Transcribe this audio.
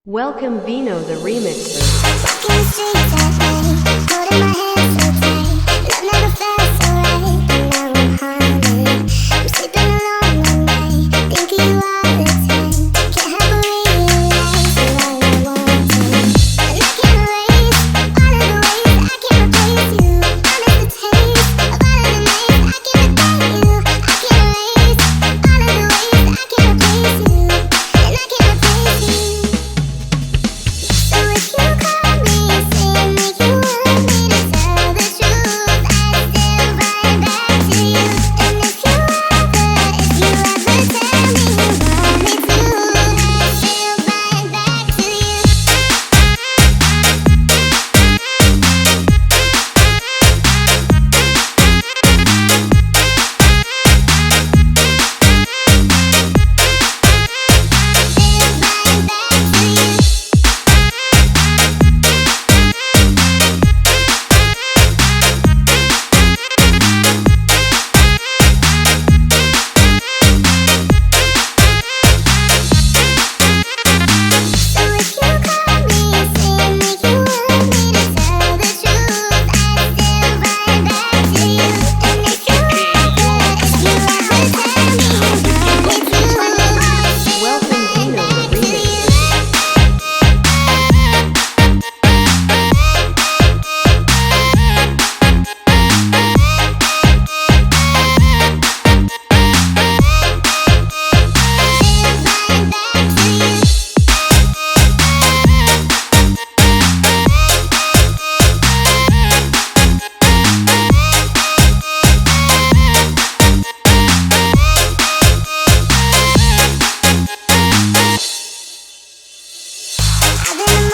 Welcome Vino the Remixer. Walking the streets at night, holding my hand so tight. Love never felt so right, and now I'm haunted. I'm sleeping alone all night, thinking you all the time. Can't help but realize you're all I want to. And I can't erase all of the ways I can't replace you. I miss the taste of all of the nights I can't repay you. I can't erase all of the ways I can't replace you, and I can't replace you. So if you call me and say that you want me to tell the truth, I still write back to you. And if you ever tell me you want me to, I still write back to you. So if you call me and say that you want me to tell the truth, I still write back to you. And if you ever tell me you want me to, Welcome Vino the Remixer. I've been